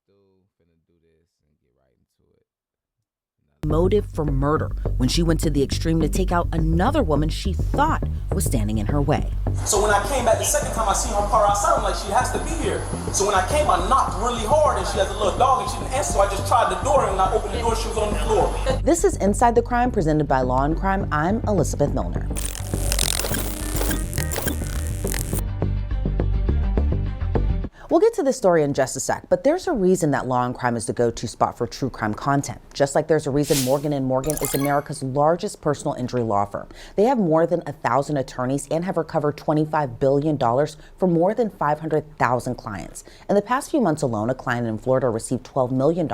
through, finna do this and get right into it. Motive for murder when she went to the extreme to take out another woman she thought was standing in her way. So when I came back the second time, I seen her car outside. I'm like, she has to be here. So when I came, I knocked really hard, and she has a little dog, and she didn't answer. So I just tried the door, and when I opened the door, she was on the floor. This is Inside the Crime, presented by Law and Crime. I'm Elizabeth Milner. We'll get to this story in just a sec, but there's a reason that Law and Crime is the go-to spot for true crime content. Just like there's a reason Morgan & Morgan is America's largest personal injury law firm. They have more than 1,000 attorneys and have recovered $25 billion for more than 500,000 clients. In the past few months alone, a client in Florida received $12 million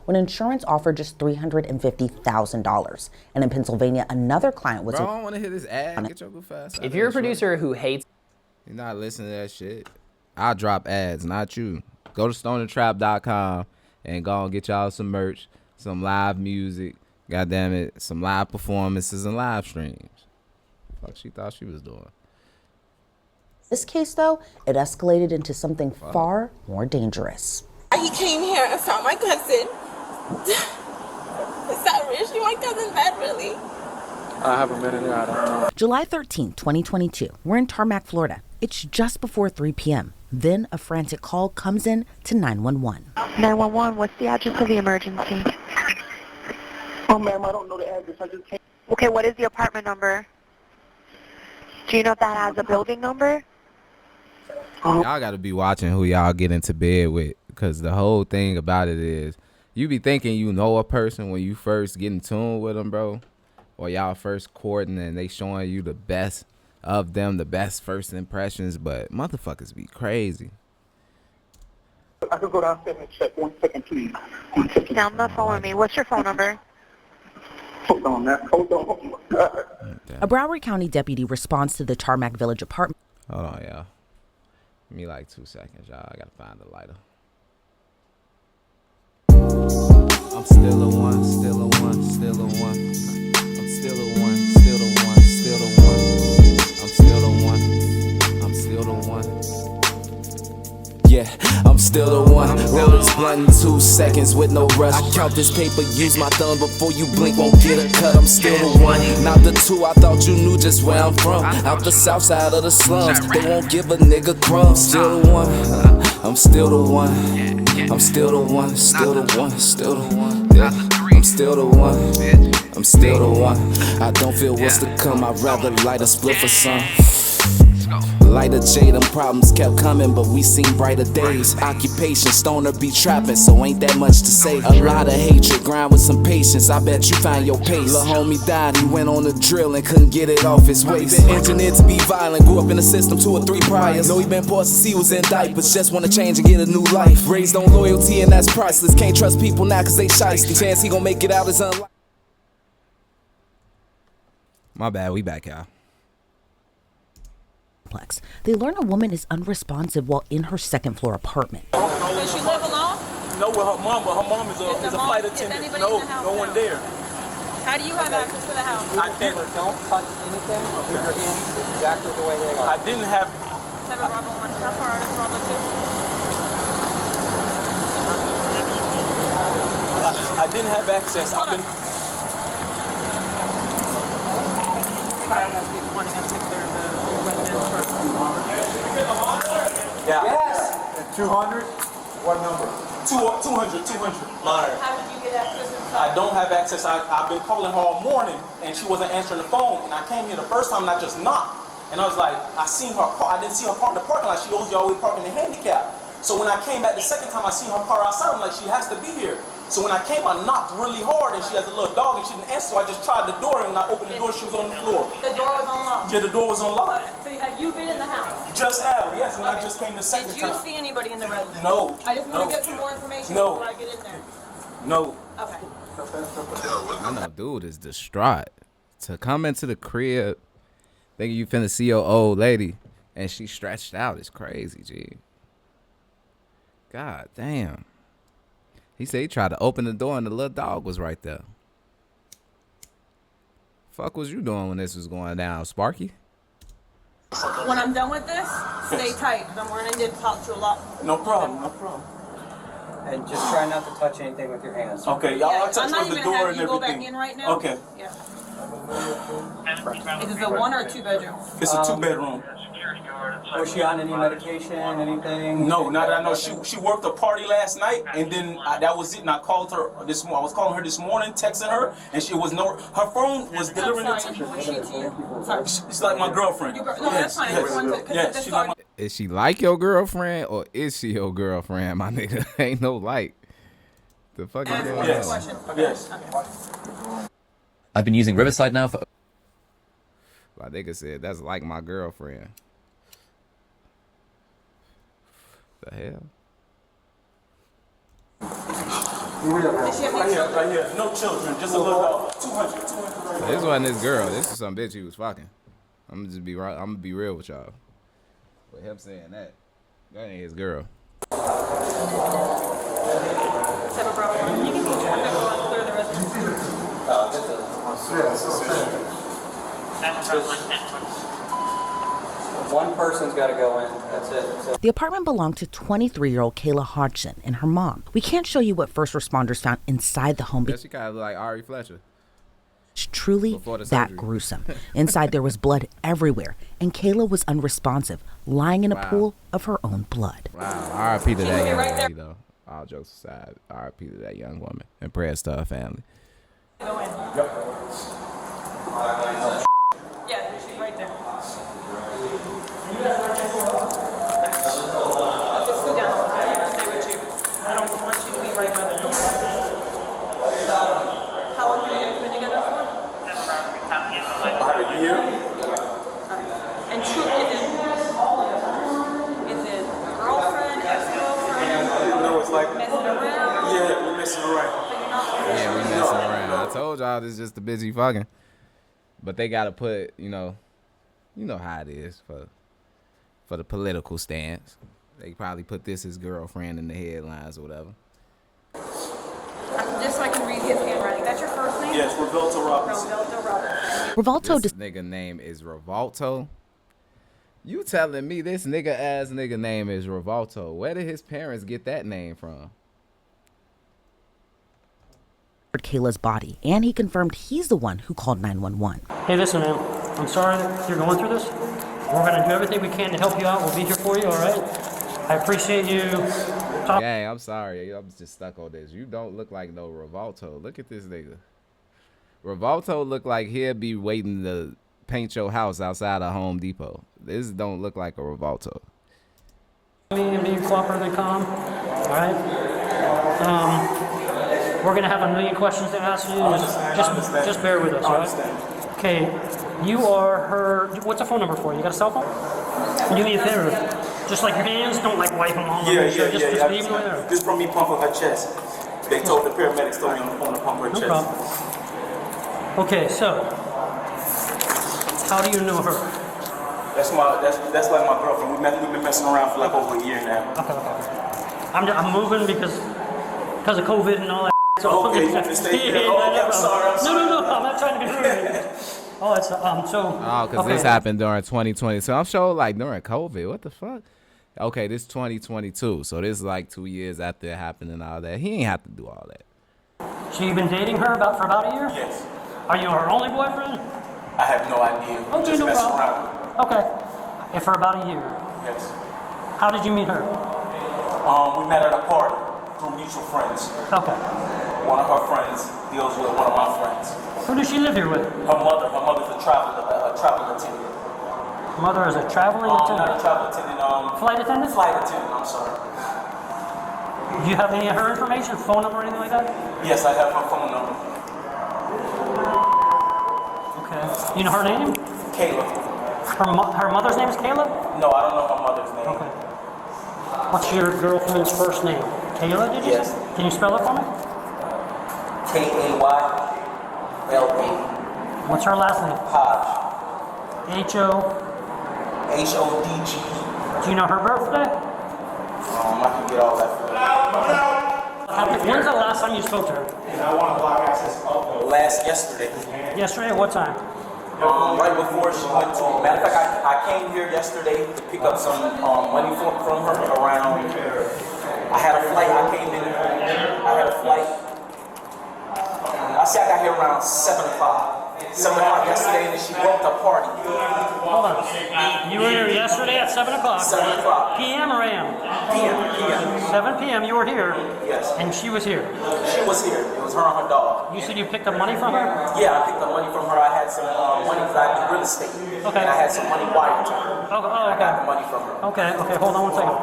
when insurance offered just $350,000. And in Pennsylvania, another client was... Bro, I don't want to hear this ad. Get your goof ass out. If you're a producer who hates... You're not listening to that shit. I'll drop ads, not you. Go to stonertrap.com and go and get y'all some merch, some live music, goddamn it, some live performances and live streams. Fuck she thought she was doing. This case, though, it escalated into something far more dangerous. He came here and found my cousin. Is that really my cousin bad, really? I haven't been in there, I don't know. July 13, 2022. We're in Tarmac, Florida. It's just before 3 p.m. Then a frantic call comes in to 911. 911, what's the address of the emergency? Oh, ma'am, I don't know the address. I just came. Okay, what is the apartment number? Do you know if that has a building number? Y'all gotta be watching who y'all get into bed with, because the whole thing about it is you be thinking you know a person when you first get in tune with them, bro, or y'all first courting and they showing you the best of them, the best first impressions, but motherfuckers be crazy. I could go downstairs and check. 1 second, please. 1 second. Down the phone with me. What's your phone number? Hold on, man. Hold on. Oh, my God. A Broward County deputy responds to the Tarmac Village apartment. Hold on, y'all. Give me like 2 seconds, y'all. I gotta find a lighter. I'm still a one, still a one, still a one. I'm still a one, still a one, still a one. I'm still the one. I'm still the one. Yeah, I'm still the one. Roll this blunt in 2 seconds with no rush. I count this paper, use my thumb before you blink, won't get a cut. I'm still the one. Not the two, I thought you knew just where I'm from. Out the south side of the slums, they won't give a nigga crumbs. Still the one. I'm still the one. I'm still the one. Still the one. Still the one. Yeah, I'm still the one. I'm still the one. I don't feel what's to come. I'd rather light a split for some. Light a J, them problems kept coming, but we seen brighter days. Occupation, stoner be trapping, so ain't that much to say. A lot of hatred, grind with some patience, I bet you find your pace. Lil' homie died, he went on the drill and couldn't get it off his waist. Been engineered to be violent, grew up in the system 2 or 3 priors. Know he been poor since he was in diapers, just wanna change and get a new life. Raised on loyalty and that's priceless, can't trust people now cause they shiesty. Chance he gon' make it out is unlikely. My bad, we back, y'all. They learn a woman is unresponsive while in her second-floor apartment. Does she live alone? No, with her mom, but her mom is a flight attendant. No, no one there. How do you have access to the house? I didn't. Don't touch anything. Keep your hands exactly the way they are. I didn't have. 7 Bravo 1. How far out is Bravo 2? I didn't have access. I've been. Yeah. Yes. 200? What number? 200. Liar. How did you get access inside? I don't have access. I've been calling her all morning, and she wasn't answering the phone. And I came here the first time, and I just knocked. And I was like, I seen her car. I didn't see her park in the parking lot. She always parking the handicap. So when I came back the second time, I seen her car outside. I'm like, she has to be here. So when I came, I knocked really hard, and she has a little dog, and she didn't answer. So I just tried the door, and when I opened the door, she was on the floor. The door was unlocked. Yeah, the door was unlocked. So have you been in the house? Just now, yes, when I just came the second Did you time. see anybody in the residence? No. I just want to get some more information No. before I get in there. No. Okay. I know, dude is distraught. To come into the crib thinking you finna see your old lady and she stretched out is crazy, G. God damn. He said he tried to open the door and the little dog was right there. Fuck was you doing when this was going down, Sparky? When I'm done with this, stay tight, because I'm running to talk to a lot. No problem, no problem. And just try not to touch anything with your hands. Okay, Yeah, y'all I'm touch not the even door gonna and have you go everything. back in right now. Okay. Yeah. Is it a 1 or a 2 bedroom? It's a 2-bedroom. Was she on any medication, anything? No, not that I know. She worked a party last night, and then that was it. And I called her this morning. I was calling her this morning, texting her, and she was no. Her phone was I'm delivering the sorry. text. Was she to you? Sorry. It's like my girlfriend. No, that's fine. I just wanted to, 'cause Yes, that's she's like sorry. Is she like your girlfriend or is she your girlfriend, my nigga? Ain't no like. The fuck is going Yes. on? Question. Yes. I've been using Riverside now for... My nigga said that's like my girlfriend. The hell? Does she have any children? Right here. No children. Just a little dog. 200 right This wasn't his girl. This is some bitch he was fucking. I'm gonna just be right. I'm gonna be real with y'all. With him saying that ain't his girl. Have a problem. You can be clear the residence. One person's got to go in. That's it. So The apartment belonged to 23-year-old Kayla Hodgson and her mom. We can't show you what first responders found inside the home Yeah, because she kind of like Ari Fletcher. it's truly Before the that surgery. gruesome. Inside there was blood everywhere, and Kayla was unresponsive, lying in a Wow. pool of her own blood. Wow. R.I.P. to that be young right there. lady, though. All jokes aside, R.I.P. to that young woman. And prayers to her family. Go in. Yeah, she's right there. I'll just sit down. I'll stay with you. I don't want you to be right by the door. How long have you guys been together for? About a year. And two, is it girlfriend, ex-girlfriend, No, it's like, messing around? yeah, we're messing around. Yeah, we messing around. I told y'all this is just the bitch he fucking. But they gotta put, you know how it is for the political stance. They probably put this as girlfriend in the headlines or whatever. Just so I can read his handwriting. That's your first name? Yes, Roberto Robinson. Roberto Robinson. Rivalto This nigga name is Rivalto. You telling me this nigga name is Rivalto? Where did his parents get that name from? Kayla's body, and he confirmed he's the one who called 911. Hey, listen, man. I'm sorry that you're going through this. We're going to do everything we can to help you out. We'll be here for you, all right? I appreciate you. Gang, I'm sorry. I'm just stuck on this. You don't look like no Rivalto. Look at this nigga. Rivalto look like he'll be waiting to paint your house outside of Home Depot. This don't look like a Rivalto. Me and being cooperative and calm, all right? We're going to have a million questions to ask you. Just bear with us, all right? Okay, you are her... What's a phone number for you? You got a cell phone? Do me a favor. Just like your hands, don't like wipe them all over. Just leave them right there. This from me pumping her chest. They told the paramedics told me on the phone to pump her No chest. problem. Okay, so... How do you know her? That's like my girlfriend. We've been messing around for like over a year now. Okay. I'm moving because of COVID and all that. So Okay, you understand? Yeah, Okay, I'm sorry. No, I'm not trying to be rude. Oh, it's so. Oh, because this happened during 2020. So I'm sure like during COVID. What the fuck? Okay, this 2022. So this is like 2 years after it happened and all that. He ain't have to do all that. So you've been dating her for about a year? Yes. Are you her only boyfriend? I have no idea. Okay, Just no messing problem. around. Okay. And for about a year. Yes. How did you meet her? We met at a party through mutual friends. Okay. One of her friends deals with one of my friends. Who does she live here with? Her mother's a travel attendant. Mother is a traveling Not a attendant. travel attendant. Flight attendant? Flight attendant. I'm sorry. Do you have any of her information, phone number or anything like that? Yes, I have her phone number. Okay. You know her name? Kayla. Her mother's name is Kayla? No, I don't know her mother's name. Okay. What's your girlfriend's first name? Kayla, did you Yes. say? Can you spell it for me? K-A-Y-L-A. What's her last name? Hodge. H-O. H-O-D-G. Do you know her birthday? I can get all that for you. When's the last time you spoke to her? Yesterday. Yesterday at what time? Right before she went to, matter of fact, I came here yesterday to pick up some money from her around, I had a flight, I came in o'clock. 7 o'clock. PM or AM? PM. 7 PM, you were here, Yes. and she was here. She was here. It was her and her dog. You said you picked up money from her? Yeah, I picked up money from her. I had some money because I do real estate. Okay. And I had some money wired to her. Oh, I got the okay. money from her. Okay, hold on one second.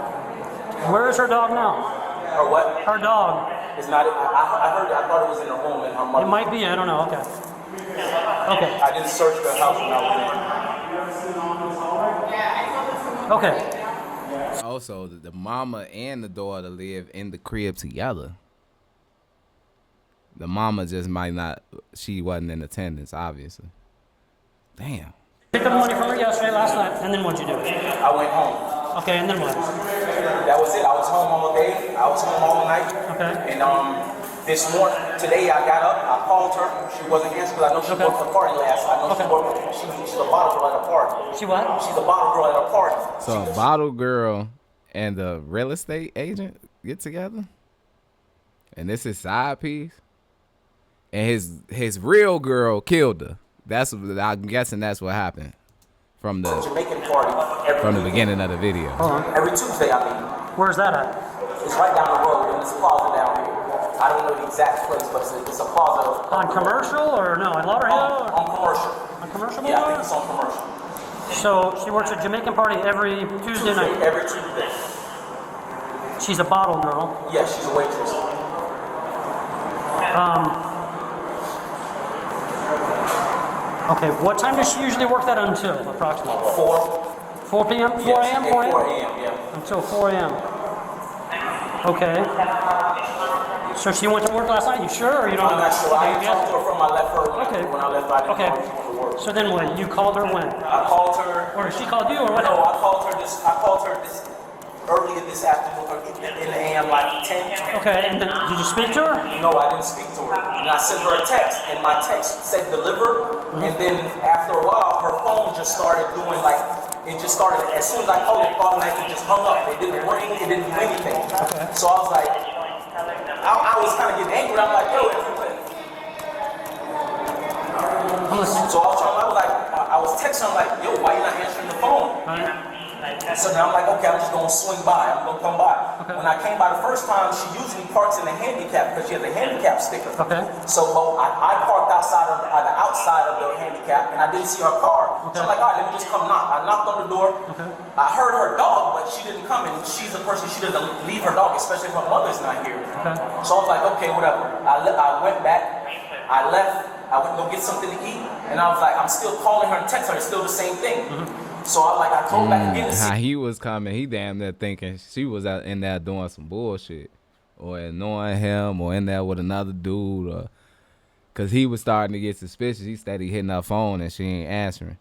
Where is her dog now? Or what? Her dog. It's not. I heard. I thought it was in her room and her mother. It might be, I don't know, okay. Okay, I didn't search the house when I was in. okay. Also, the mama and the daughter live in the crib together. The mama just might not. She wasn't in attendance, obviously. Damn. Picked up money from her yesterday, last night, and then what'd you do? I went home. Okay, and then what? That was it. I was home all day. I was home all night. Okay. And this morning, today I got up. I called her. She wasn't answering because I know she worked for a party last night. I know she worked. She's a bottle girl at a party. She what? She's a bottle girl at a party. So a bottle girl and the real estate agent get together, and this is side piece. And his real girl killed her. That's, I'm guessing that's what happened from the Jamaican party. from the beginning of the video. Every Tuesday, I mean. Where's that at? It's right down the road in this plaza down here. I don't know the exact place, but it's a plaza. On Commercial or no, in Lauderhill? On Commercial. On Commercial Yeah, I think Boulevard? it's on Commercial. So she works at Jamaican Party every Tuesday night. Every Tuesday. She's a bottle girl. Yes, she's a waitress. Okay, what time does she usually work that until, approximately? 4 p.m.? 4 Yes, a.m.? 4 4 a.m.? a.m., yeah. Until 4 a.m. Okay. So she went to work last night, you sure, or you don't know? I'm not sure. I Okay, talked to her from I left her Okay. when I left. I didn't Okay. know she went to work. So then what? You called her when? I called her. Or she called you, or what? No, I called her this earlier this afternoon in the AM like 10. Okay, and then did you speak to her? No, I didn't speak to her. And I sent her a text, and my text said deliver. And then after a while, her phone just started doing like, it just started, as soon as I called it, automatically just hung up. It didn't ring, it didn't do anything. Okay. So I was like, I was kind of getting angry. I'm like, yo, so I was texting her, I'm like, yo, why you not answering the phone? Right. So now I'm like, okay, I'm just gonna swing by. I'm gonna come by. Okay. When I came by the first time, she usually parks in the handicap because she has a handicap sticker. Okay. So I parked outside of the outside of the handicap, and I didn't see her car. Okay. So I'm like, all right, let me just come knock. I knocked on the door. Okay. I heard her dog, but she didn't come, and she's a person, she doesn't leave her dog, especially if her mother's not here. Okay. So I was like, okay, whatever. I went back. I left. I went to go get something to eat, and I was like, I'm still calling her and texting her. It's still the same thing. So I told back again. How he was coming, he damn near thinking she was out in there doing some bullshit, or annoying him, or in there with another dude, or cause he was starting to get suspicious. He steady hitting her phone and she ain't answering.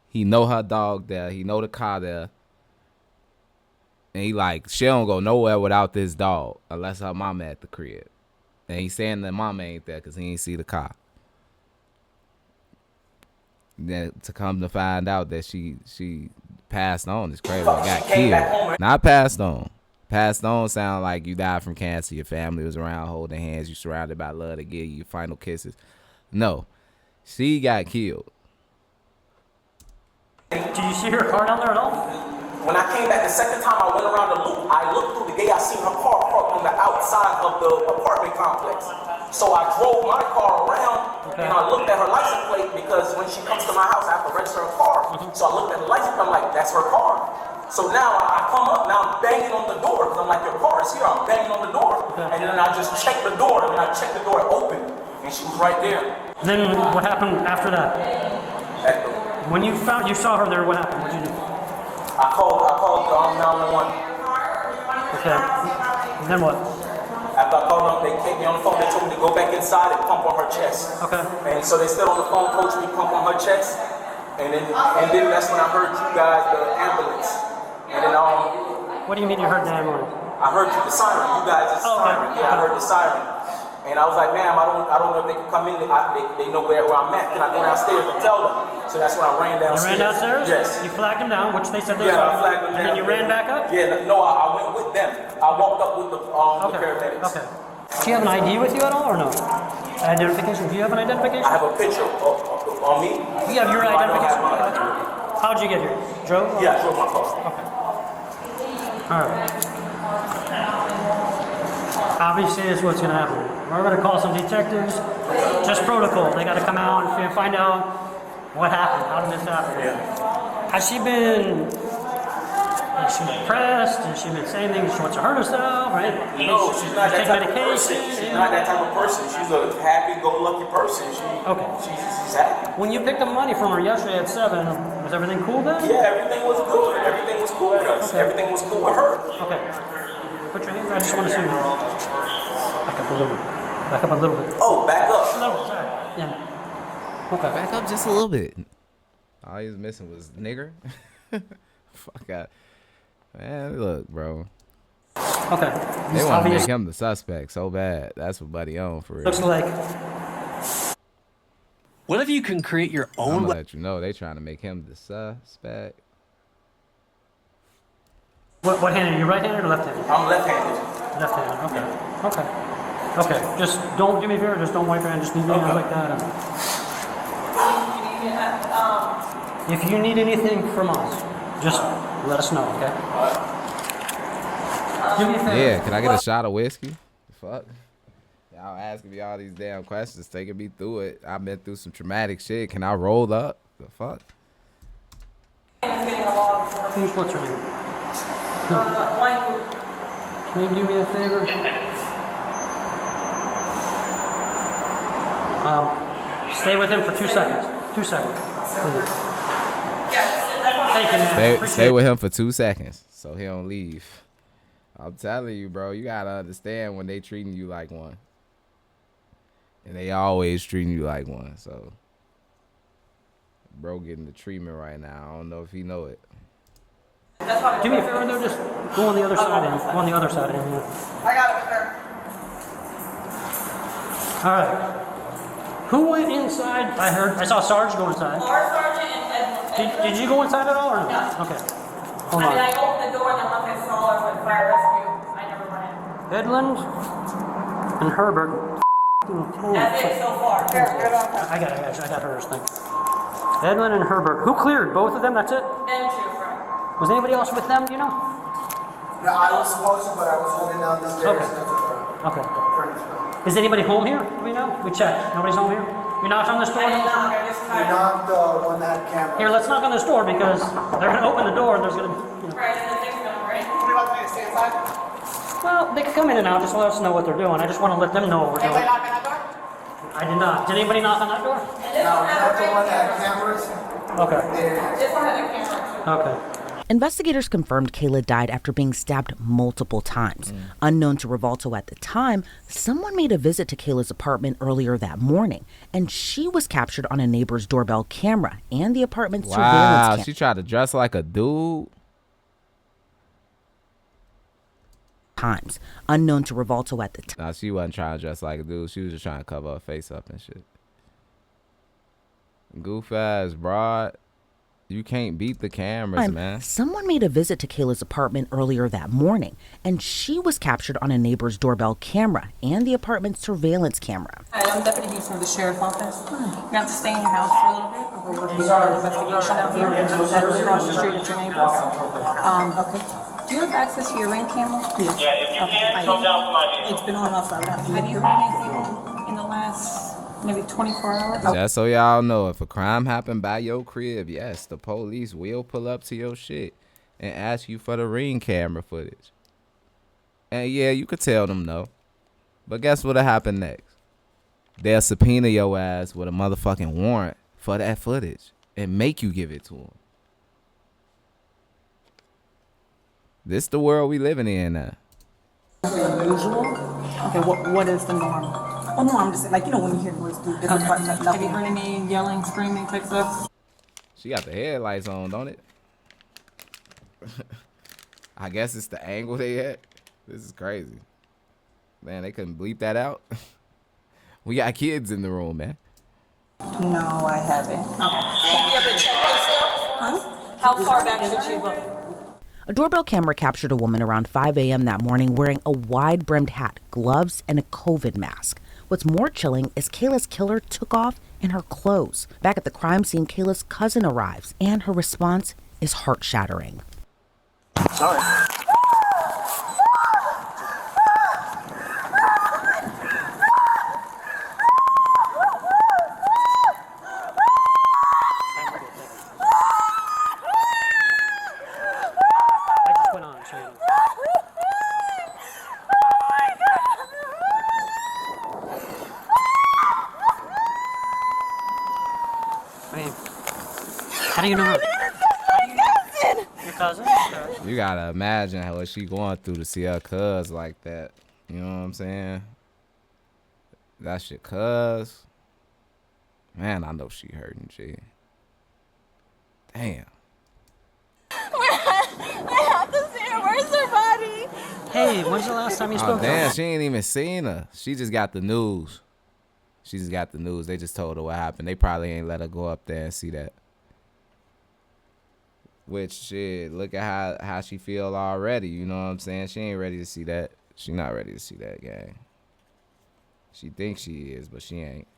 He know her dog there, he know the car there, and he like, she don't go nowhere without this dog unless her mama at the crib, and he saying that mama ain't there cause he ain't see the car. Then to come to find out that she passed on is crazy. Got killed. Not passed on. Passed on sound like you died from cancer. Your family was around holding hands. You surrounded by love to give you your final kisses. No, she got killed. Did you see her car down there at all? When I came back the second time, I went around the loop. I looked through the gate. I seen her car parked on the outside of the apartment complex. So I drove my car around, and I looked at her license plate because when she comes to my house, I have to register her car. So I looked at the license plate. I'm like, that's her car. So now I come up, now I'm banging on the door because I'm like, your car is here. I'm banging on the door, and then I just check the door, and I check the door open, and she was right there. Then what happened after that? When you saw her there, what happened? What did you do? I called 911. Okay. And then what? After I called them, they kept me on the phone. They told me to go back inside and pump on her chest. Okay. And so they stood on the phone, coached me, pump on her chest. And then that's when I heard you guys, the ambulance. And then What do you mean you heard the ambulance? I heard the siren. You guys, the siren. Yeah, I heard the siren. And I was like, ma'am, I don't know if they can come in. They know where I'm at. Can I go downstairs and tell them? So that's when I ran downstairs. You ran downstairs? Yes. You flagged them down, which they said they I flagged them down. And then you ran back up? Yeah, no, I went with them. I walked up with the paramedics. Okay. Do you have an ID with you at all, or no? Identification? Do you have an identification? I have a picture on me. You have your No, I don't have identification? mine. How'd you get here? Drove? Yeah, I drove my car. Okay. Alright. Obviously, this is what's gonna happen. We're gonna call some detectives. Just protocol. They gotta come out and find out what happened. How did this happen? Has she been depressed? Has she been saying things? She wants to hurt herself, right? No, she's not that Take type of person. medication, She's yeah. not that type of person. She's a happy-go-lucky person. Okay. She's happy. When you picked up money from her yesterday at 7, was everything cool then? Yeah, everything was good. Everything was cool with us. Everything was cool with her. Okay. Put your hands. I just want to see you. Back up a little bit. Back up a little bit. Oh, back up. A little bit. Sorry. Yeah. Okay. Back up just a little bit. All he was missing was nigger. Fuck out. Man, look, bro. Okay. They want to make him the suspect so bad. That's what Buddy on for real. Looks like. What if you can create your I'm own? gonna let you know they trying to make him the suspect. What hand are you? Right-handed or left-handed? I'm left-handed. Left-handed. Okay. Okay. Okay. Just don't do me a favor. Just don't wipe your hand. Just leave your hands like that. If you need anything from us, just let us know. Okay. Do me a favor. Yeah, can I get a shot of whiskey? Fuck. Y'all asking me all these damn questions, taking me through it. I've been through some traumatic shit. Can I roll up? The fuck? What's your name? Can you do me a favor? Stay with him for 2 seconds. 2 seconds. Please. Thank you, man. Stay with him for 2 seconds so he don't leave. I'm telling you, bro, you gotta understand when they treating you like one. And they always treating you like one, so. Bro getting the treatment right now. I don't know if he know it. Do me a favor, though, just go on the other side of him. Go on the other side of him, yeah. I got it, sir. All right. Who went inside? I saw Sarge go inside. Our sergeant and Did you go inside at all or no? Okay. Hold I mean, on. I opened the door and then once I saw her with fire rescue, I never went in. Edlund and Herbert. That's it so far. I got hers, thank you. Edlund and Herbert. Who cleared? Both of them? That's it? Them two, right? Was anybody else with them, do you know? No, I was supposed to, but I was holding down the stairs. Okay. Is anybody home here? Do we know? We checked. Nobody's home here? We knocked on this door? I did not, I just We tried. knocked the one that had camera. Here, let's knock on this door because they're going to open the door and there's going to be, Right, and the thing's gonna break. What about me to stay inside? Well, they can come in and out. Just let us know what they're doing. I just want to let them know what we're doing. knock on that door? I did not. Did anybody knock on that door? And this No, one not had a the one that break. had cameras. Okay. This one had a camera too. Okay. Investigators confirmed Kayla died after being stabbed multiple times. Unknown to Rivalto at the time, someone made a visit to Kayla's apartment earlier that morning, and she was captured on a neighbor's doorbell camera and the apartment's surveillance Wow, camera. she tried to dress like a dude. Times. Unknown to Rivalto at the time. Nah, she wasn't trying to dress like a dude. She was just trying to cover her face up and shit. Goof ass broad. You can't beat the cameras, man. Someone made a visit to Kayla's apartment earlier that morning, and she was captured on a neighbor's doorbell camera and the apartment's surveillance camera. Hi, I'm Deputy Hughes from the Sheriff's Office. You have to stay in your house for a little bit. We're working on an investigation out here. That's across the street at your neighbor's. Okay. Do you have access to your Ring camera? Yeah, if you can, come down to my vehicle. It's been on off. Have you heard anything in the last maybe 24 hours? Just so y'all know, if a crime happened by your crib, yes, the police will pull up to your shit and ask you for the Ring camera footage. And yeah, you could tell them no. But guess what'll happen next? They'll subpoena your ass with a motherfucking warrant for that footage and make you give it to them. This the world we living in now. Usual? Okay, what is the norm? Oh no, I'm just like, you know, when you hear words through different parts, have you heard any yelling, screaming type stuff? She got the headlights on, don't it? I guess it's the angle they at. This is crazy. Man, they couldn't bleep that out. We got kids in the room, man. No, I haven't. Okay. You ever check yourself? Huh? How far back should she look? A doorbell camera captured a woman around 5 a.m. that morning wearing a wide-brimmed hat, gloves, and a COVID mask. What's more chilling is Kayla's killer took off in her clothes. Back at the crime scene, Kayla's cousin arrives, and her response is heart-shattering. Sorry. How do you know her? My cousin. Your cousin? Okay. You gotta imagine what she going through to see her cuz like that. You know what I'm saying? That's your cuz. Man, I know she hurting, G. Damn. I have to see her. Where's her body? Hey, when's the last time you Oh, spoke to her? damn, she ain't even seen her. She just got the news. She just got the news. They just told her what happened. They probably ain't let her go up there and see that. Which, shit, look at how she feel already. You know what I'm saying? She ain't ready to see that. She not ready to see that, gang. She thinks she is, but she ain't.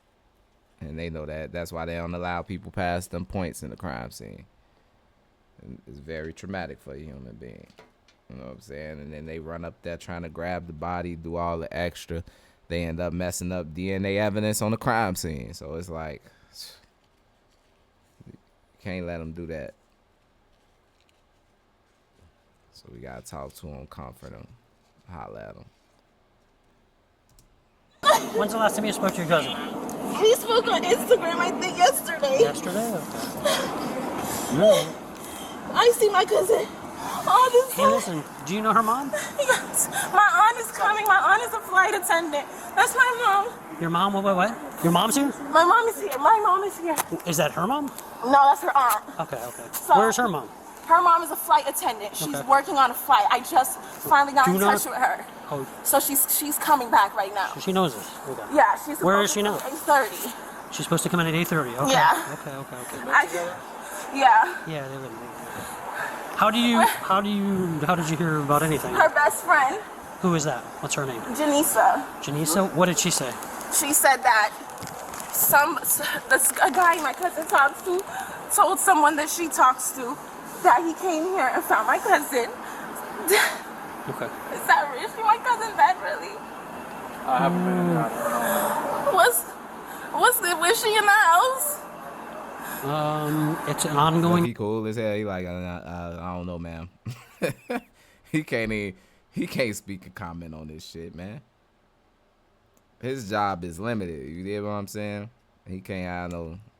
And they know that. That's why they don't allow people past them points in the crime scene. And it's very traumatic for a human being. You know what I'm saying? And then they run up there trying to grab the body, do all the extra. They end up messing up DNA evidence on the crime scene. So it's like, you can't let them do that. So we gotta talk to them, comfort them, holler at them. When's the last time you spoke to your cousin? We spoke on Instagram, I think, yesterday. Yesterday? Okay. I see my cousin all the Hey, time. listen, do you know her mom? Yes. My aunt is coming. My aunt is a flight attendant. That's my mom. Your mom? What? Your mom's here? My mom is here. My mom is here. Is that her mom? No, that's her aunt. Okay. So- Where's her mom? Her mom is a flight attendant. She's Okay. working on a flight. I just finally got Do in you know touch with her. Oh, So she's coming back right now. she knows this. Okay. Yeah, she's Where is supposed she to now? be 8:30. She's supposed to come in at 8:30. Okay. Yeah. Okay. Yeah. Yeah, they live. How did you hear about anything? Her best friend, Who is that? What's her name? Janisa. Janisa? What did she say? She said that a guy my cousin talks to told someone that she talks to that he came here and found my cousin. Okay. Is that real? Is my cousin dead, really? I haven't been in contact. Was she in the house? It's an ongoing. He cool as hell. He like, I don't know, ma'am. He can't speak a comment on this shit, man. His job is limited. You get what I'm saying? He can't have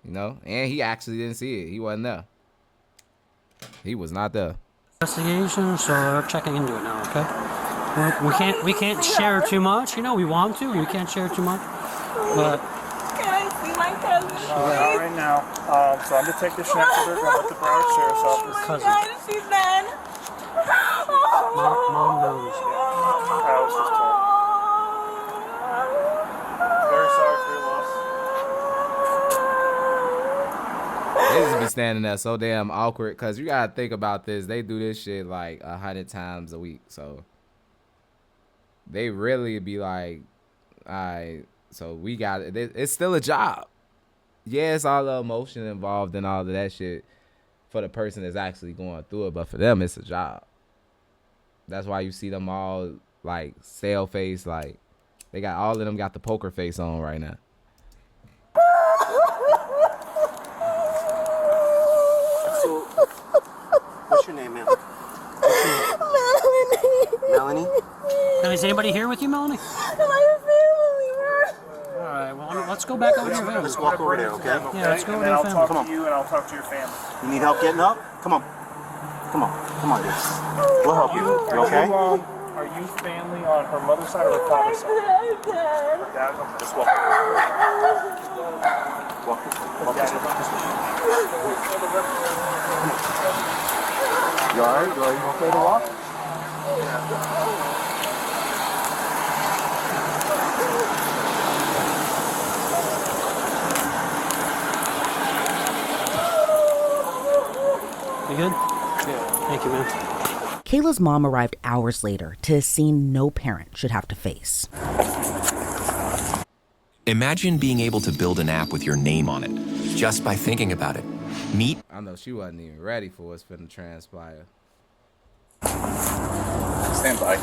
no, and he actually didn't see it. He wasn't there. He was not there. Investigation, so we're checking into it now. Okay. We can't share too much. We want to. We can't share too much. But Can I see my cousin? Not right now. So I'm Detective Schneckenberg. I'm with the Broward Sheriff's Oh Office. my Cousin. God, she's dead. Mom knows. I was just told. Very sorry for your loss. They just be standing there so damn awkward because you gotta think about this. They do this shit like 100 times a week, so they really be like, all right, so we got it. It's still a job. Yeah, it's all the emotion involved and all of that shit for the person that's actually going through it, but for them, it's a job. That's why you see them all like sail face, like they got all of them got the poker face on right now. So, what's your name, ma'am? Melanie? Now, is anybody here with you, Melanie? My family, All right. Well, let's go back over to your family. Let's walk over there, okay? Yeah, let's go And over to then your I'll family. talk to you and I'll talk to your family. You need help getting up? Come on, dude. We'll help you. You okay? Are you family on her mother's side or her father's side? Her dad? Okay. Just walk. Walk this way. You alright? You okay to walk? You good? Yeah. Thank you, man. Kayla's mom arrived hours later to a scene no parent should have to face. Imagine being able to build an app with your name on it, just by thinking about it. Meet. I know she wasn't even ready for what's finna transpire. Stand by.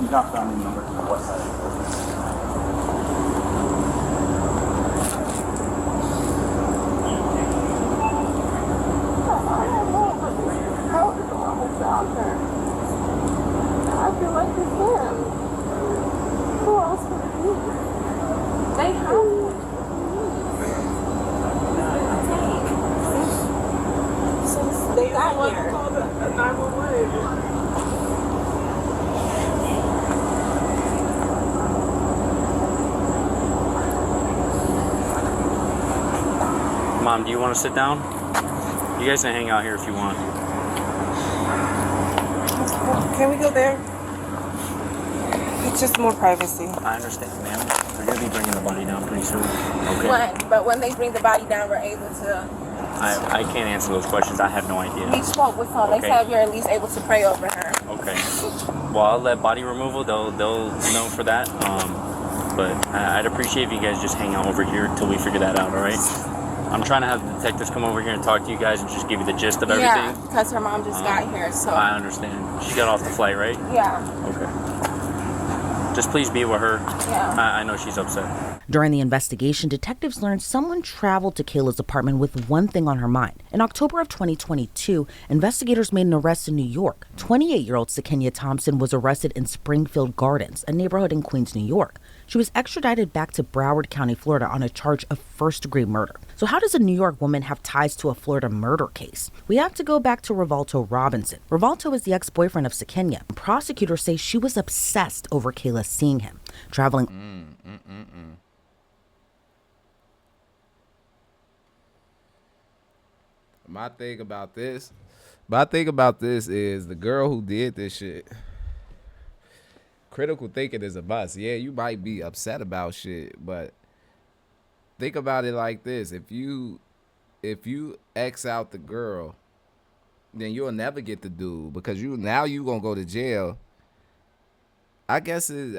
You got family members on the west side of the building. I feel like it's him. Who else would it be? They have Mom, do you want to sit down? You guys can hang out here if you want. Can we go there? It's just more privacy. I understand, ma'am. They're going to be bringing the body down pretty soon. Okay. But when they bring the body down, we're able to. I can't answer those questions. I have no idea. We spoke with them. They said you're at least able to pray over her. Okay. Well, I'll let body removal. They'll know for that. But I'd appreciate if you guys just hang out over here until we figure that out. All right. I'm trying to have the detectives come over here and talk to you guys and just give you the gist of everything. Yeah, because her mom just got here, so. I understand. She got off the flight, right? Yeah. Okay. Just please be with her. Yeah. I know she's upset. During the investigation, detectives learned someone traveled to Kayla's apartment with one thing on her mind. In October of 2022, investigators made an arrest in New York. 28-year-old Sakenya Thompson was arrested in Springfield Gardens, a neighborhood in Queens, New York. She was extradited back to Broward County, Florida on a charge of first-degree murder. So how does a New York woman have ties to a Florida murder case? We have to go back to Rivalto Robinson. Rivalto is the ex-boyfriend of Sakenya. Prosecutors say she was obsessed over Kayla seeing him, traveling... My thing about this is the girl who did this shit. Critical thinking is a bust. Yeah, you might be upset about shit, but think about it like this: if you X out the girl, then you'll never get the dude because you gonna go to jail. I guess in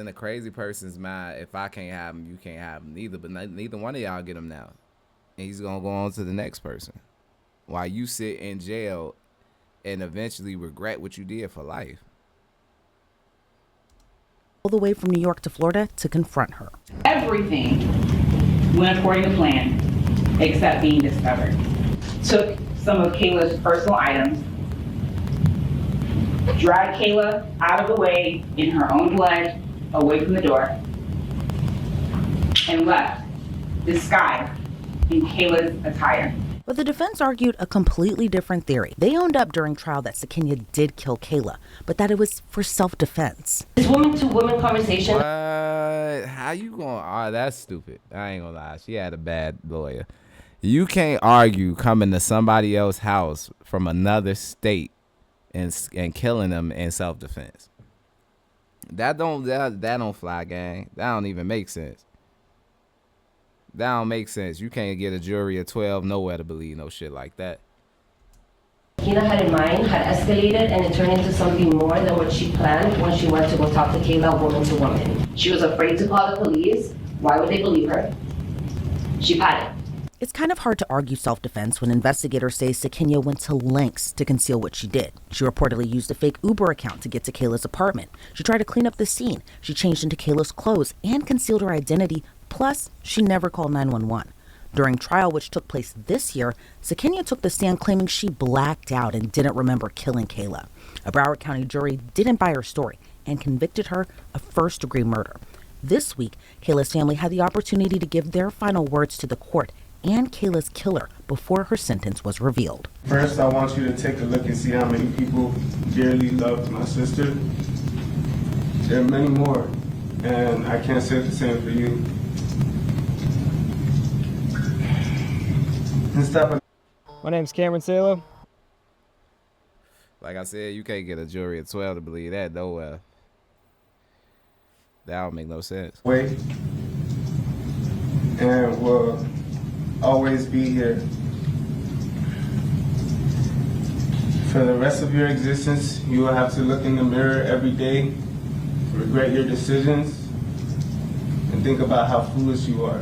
a crazy person's mind, if I can't have him, you can't have him neither. But neither one of y'all get him now, and he's gonna go on to the next person, while you sit in jail and eventually regret what you did for life. All the way from New York to Florida to confront her. Everything went according to plan, except being discovered. Took some of Kayla's personal items, dragged Kayla out of the way in her own blood, away from the door, and left, disguised in Kayla's attire. But the defense argued a completely different theory. They owned up during trial that Sakenya did kill Kayla, but that it was for self-defense. This woman-to-woman conversation. What? How you gonna? Oh, that's stupid. I ain't gonna lie. She had a bad lawyer. You can't argue coming to somebody else's house from another state and killing them in self-defense. That don't fly, gang. That don't even make sense. That don't make sense. You can't get a jury of 12 nowhere to believe no shit like that. Kayla had in mind had escalated and it turned into something more than what she planned when she went to go talk to Kayla woman to woman. She was afraid to call the police. Why would they believe her? She panicked. It's kind of hard to argue self-defense when investigators say Sakenya went to lengths to conceal what she did. She reportedly used a fake Uber account to get to Kayla's apartment. She tried to clean up the scene. She changed into Kayla's clothes and concealed her identity. Plus, she never called 911. During trial, which took place this year, Sakenya took the stand claiming she blacked out and didn't remember killing Kayla. A Broward County jury didn't buy her story and convicted her of first-degree murder. This week, Kayla's family had the opportunity to give their final words to the court and Kayla's killer before her sentence was revealed. First, I want you to take a look and see how many people dearly loved my sister. There are many more, and I can't say the same for you. My name's Cameron Salo. Like I said, you can't get a jury of 12 to believe that nowhere. That don't make no sense. Wait, and we'll always be here. For the rest of your existence, you will have to look in the mirror every day, regret your decisions, and think about how foolish you are.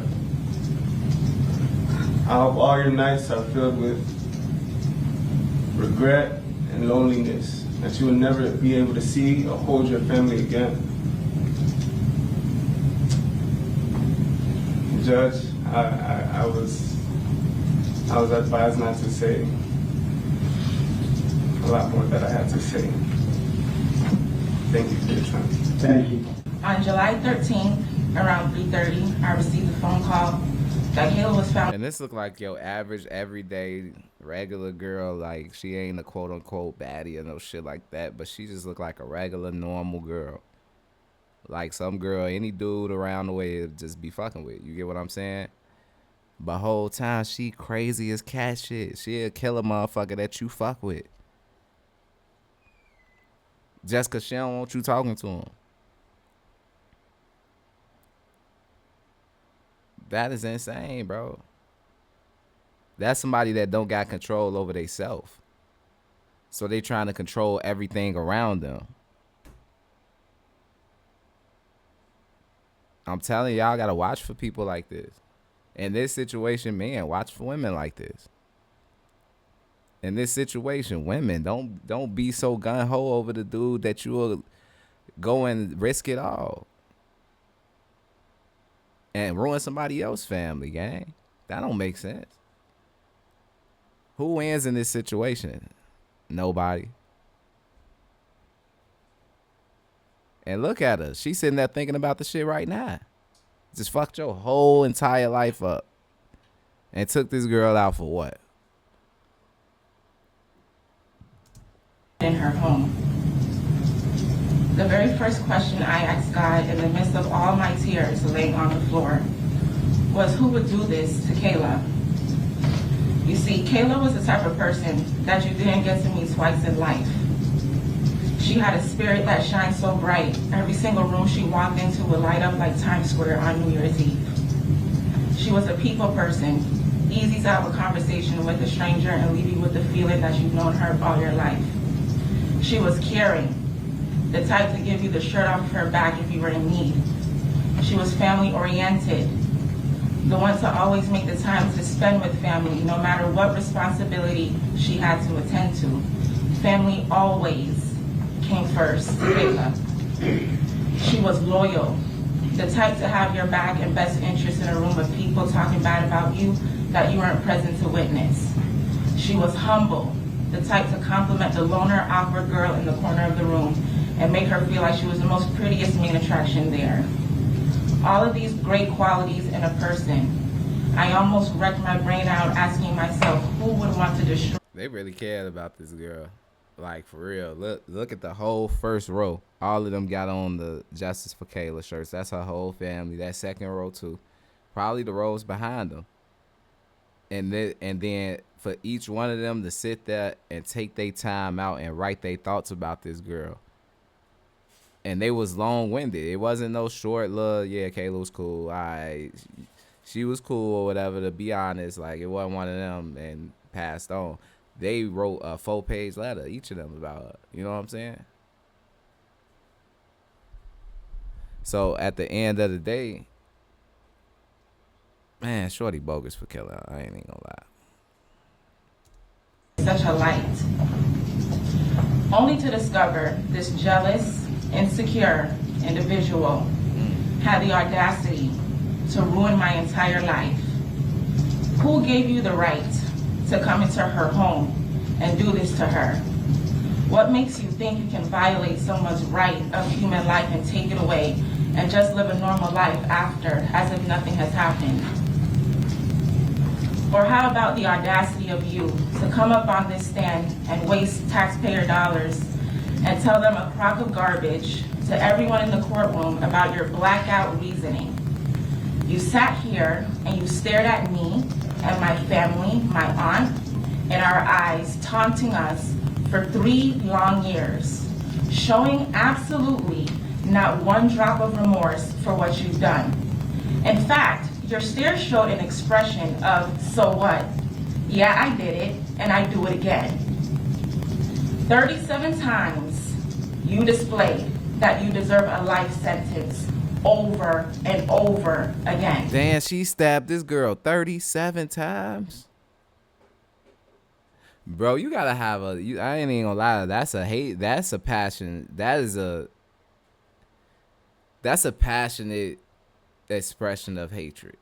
I hope all your nights are filled with regret and loneliness, that you will never be able to see or hold your family again. Judge, I was advised not to say a lot more that I had to say. Thank you for your time. Thank you. On July 13th, around 3:30, I received a phone call that Kayla was found. And this look like your average, everyday, regular girl. Like, she ain't a quote-unquote baddie or no shit like that, but she just look like a regular, normal girl. Like some girl any dude around the way would just be fucking with. You get what I'm saying? But whole time she crazy as cat shit. She'll kill a motherfucker that you fuck with. Just cause she don't want you talking to him. That is insane, bro. That's somebody that don't got control over they self. So they trying to control everything around them. I'm telling y'all gotta watch for people like this. In this situation, men, watch for women like this. In this situation, women, don't be so gun-ho over the dude that you'll go and risk it all. And ruin somebody else's family, gang. That don't make sense. Who wins in this situation? Nobody. And look at her. She's sitting there thinking about the shit right now. Just fucked your whole entire life up. And took this girl out for what? In her home. The very first question I asked God in the midst of all my tears laying on the floor was, who would do this to Kayla? You see, Kayla was the type of person that you didn't get to meet twice in life. She had a spirit that shined so bright. Every single room she walked into would light up like Times Square on New Year's Eve. She was a people person, easy to have a conversation with a stranger and leave you with the feeling that you've known her all your life. She was caring, the type to give you the shirt off her back if you were in need. She was family oriented, the one to always make the time to spend with family, no matter what responsibility she had to attend to. Family always came first, Kayla. She was loyal, the type to have your back and best interest in a room of people talking bad about you that you weren't present to witness. She was humble, the type to compliment the loner, awkward girl in the corner of the room and make her feel like she was the most prettiest main attraction there. All of these great qualities in a person. I almost wrecked my brain out asking myself, who would want to destroy? They really cared about this girl. Like, for real. Look at the whole first row. All of them got on the Justice for Kayla shirts. That's her whole family. That second row, too. Probably the rows behind them. And then for each one of them to sit there and take their time out and write their thoughts about this girl. And they was long-winded. It wasn't no short little, yeah, Kayla was cool. All right. She was cool or whatever, to be honest. Like, it wasn't one of them and passed on. They wrote a 4-page letter, each of them, about her. You know what I'm saying? So, at the end of the day, man, shorty bogus for killing her. I ain't even gonna lie. Such a light. Only to discover this jealous, insecure individual had the audacity to ruin my entire life. Who gave you the right to come into her home and do this to her? What makes you think you can violate someone's right of human life and take it away and just live a normal life after, as if nothing has happened? Or how about the audacity of you to come up on this stand and waste taxpayer dollars and tell them a crock of garbage to everyone in the courtroom about your blackout reasoning? You sat here and you stared at me and my family, my aunt, in our eyes, taunting us for 3 long years, showing absolutely not one drop of remorse for what you've done. In fact, your stare showed an expression of, so what? Yeah, I did it, and I do it again. 37 times you displayed that you deserve a life sentence over and over again. Damn, she stabbed this girl 37 times? Bro, you gotta have I ain't even gonna lie, that's a hate, that's a passion, that's a passionate expression of hatred.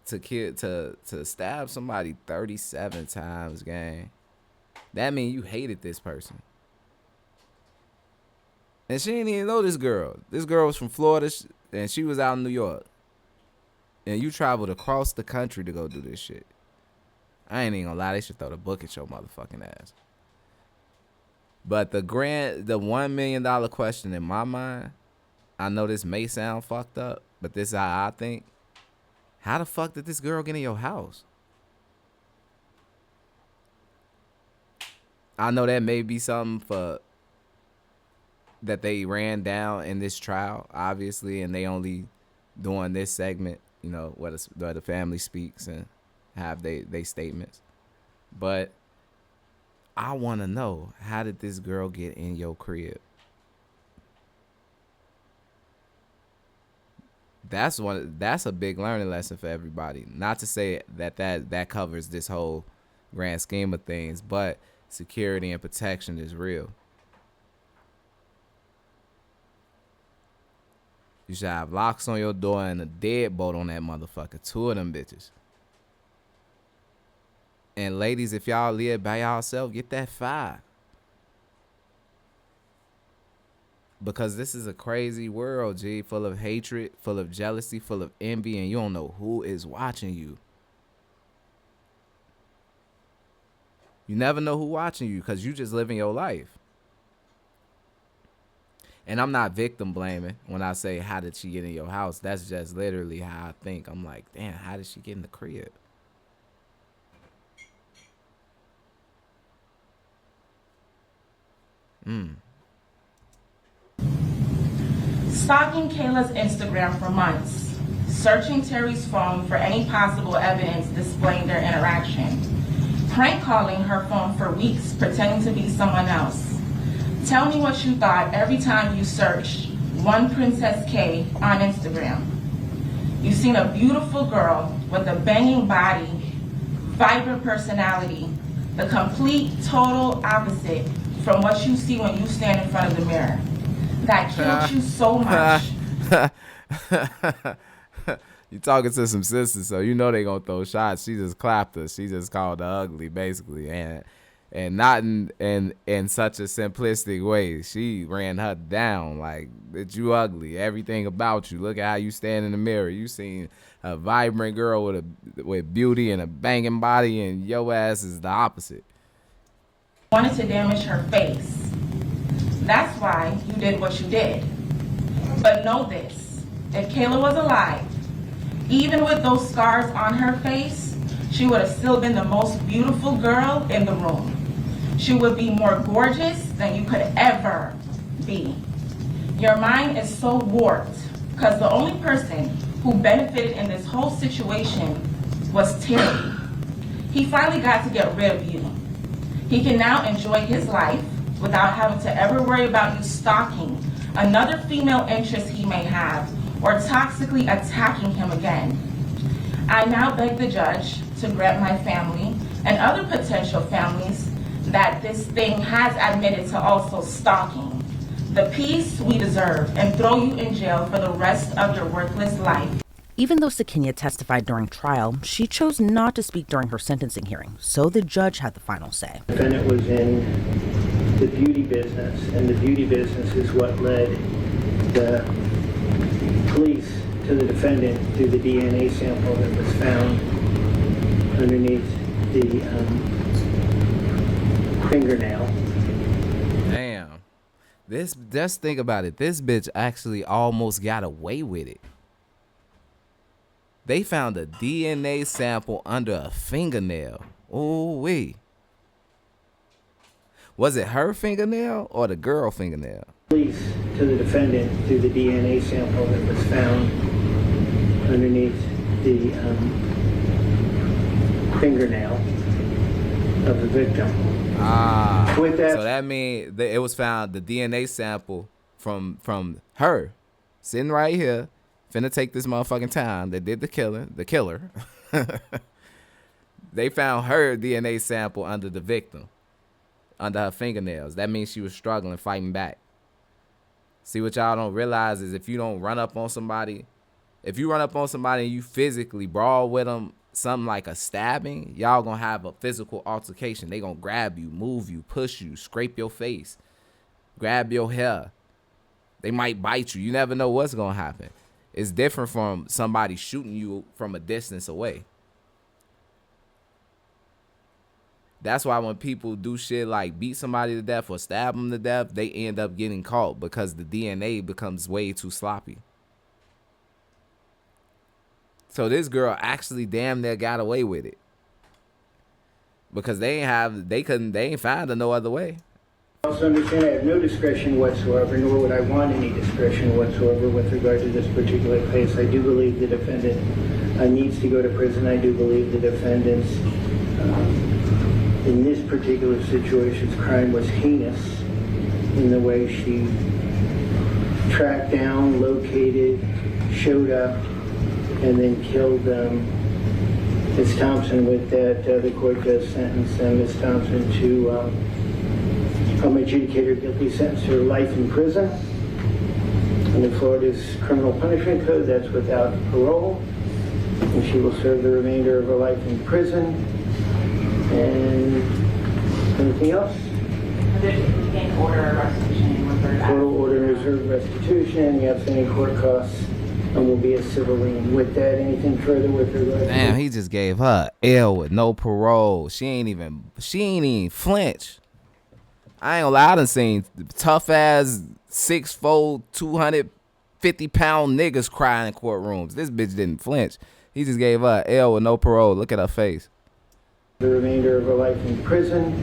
To stab somebody 37 times, gang. That means you hated this person. And she didn't even know this girl. This girl was from Florida, and she was out in New York. And you traveled across the country to go do this shit. I ain't even gonna lie, they should throw the book at your motherfucking ass. But the $1 million question in my mind, I know this may sound fucked up, but this is how I think. How the fuck did this girl get in your house? I know that may be something for that they ran down in this trial, obviously, and they only doing this segment, you know, where the family speaks and have they statements. But I want to know, how did this girl get in your crib? That's a big learning lesson for everybody. Not to say that covers this whole grand scheme of things, but security and protection is real. You should have locks on your door and a deadbolt on that motherfucker. 2 of them bitches. And ladies, if y'all live by yourself, get that 5. Because this is a crazy world, G, full of hatred, full of jealousy, full of envy, and you don't know who is watching you. You never know who watching you because you just living your life. And I'm not victim blaming when I say, how did she get in your house? That's just literally how I think. I'm like, damn, how did she get in the crib? Stalking Kayla's Instagram for months, searching Terry's phone for any possible evidence displaying their interaction, prank calling her phone for weeks pretending to be someone else. Tell me what you thought every time you searched One Princess K on Instagram. You've seen a beautiful girl with a banging body, vibrant personality, the complete, total opposite from what you see when you stand in front of the mirror. That killed you so much. You talking to some sisters, so you know they gonna throw shots. She just clapped her. She just called her ugly, basically, and not in such a simplistic way. She ran her down like, that you ugly. Everything about you. Look at how you stand in the mirror. You seen a vibrant girl with beauty and a banging body, and your ass is the opposite. Wanted to damage her face. That's why you did what you did. But know this, if Kayla was alive, even with those scars on her face, she would have still been the most beautiful girl in the room. She would be more gorgeous than you could ever be. Your mind is so warped because the only person who benefited in this whole situation was Terry. He finally got to get rid of you. He can now enjoy his life without having to ever worry about you stalking another female interest he may have or toxically attacking him again. I now beg the judge to grant my family and other potential families that this thing has admitted to also stalking the peace we deserve and throw you in jail for the rest of your worthless life. Even though Sakinia testified during trial, she chose not to speak during her sentencing hearing, so the judge had the final say. The defendant was in the beauty business, and the beauty business is what led the police to the defendant through the DNA sample that was found underneath the fingernail. Damn. Just think about it. This bitch actually almost got away with it. They found a DNA sample under a fingernail. Oh, wait. Was it her fingernail or the girl fingernail? Police to the defendant through the DNA sample that was found underneath the fingernail of the victim. With that, so that means it was found, the DNA sample from her sitting right here. Finna take this motherfucking time. They did the killer. They found her DNA sample under the victim, under her fingernails. That means she was struggling, fighting back. See, what y'all don't realize is if you don't run up on somebody, if you run up on somebody and you physically brawl with them, something like a stabbing, y'all gonna have a physical altercation. They gonna grab you, move you, push you, scrape your face, grab your hair. They might bite you. You never know what's gonna happen. It's different from somebody shooting you from a distance away. That's why when people do shit like beat somebody to death or stab them to death, they end up getting caught because the DNA becomes way too sloppy. So this girl actually damn near got away with it. Because they ain't found her no other way. I also understand I have no discretion whatsoever, nor would I want any discretion whatsoever with regard to this particular case. I do believe the defendant needs to go to prison. I do believe the defendant's, in this particular situation's crime was heinous in the way she tracked down, located, showed up, and then killed Ms. Thompson. With that, the court does sentence Ms. Thompson to adjudicator guilty sentence to life in prison. Under Florida's criminal punishment code, that's without parole. And she will serve the remainder of her life in prison. And anything else? Court will order reserve restitution. The outstanding court costs will be a civil lien. With that, anything further with regard to... Damn, he just gave her L with no parole. She ain't even flinch. I ain't gonna lie, I done seen tough ass 6'4", 250-pound niggas cry in courtrooms. This bitch didn't flinch. He just gave her L with no parole. Look at her face. The remainder of her life in prison.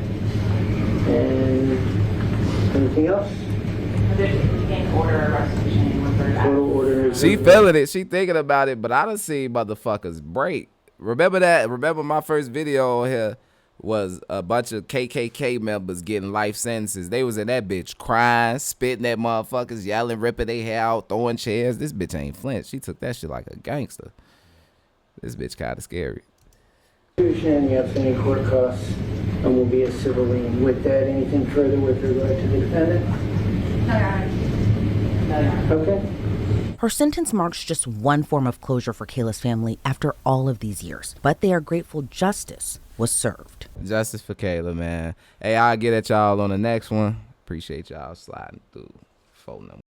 And anything else? She feeling it. She thinking about it. But I done seen motherfuckers break. Remember my first video here was a bunch of KKK members getting life sentences. They was in that bitch crying, spitting at motherfuckers, yelling, ripping their hair out, throwing chairs. This bitch ain't flinch. She took that shit like a gangster. This bitch kind of scary. The outstanding court costs will be a civil lien. With that, anything further with regard to the defendant? Okay. Her sentence marks just one form of closure for Kayla's family after all of these years, but they are grateful justice was served. Justice for Kayla, man. Hey, I'll get at y'all on the next one. Appreciate y'all sliding through. Phone number.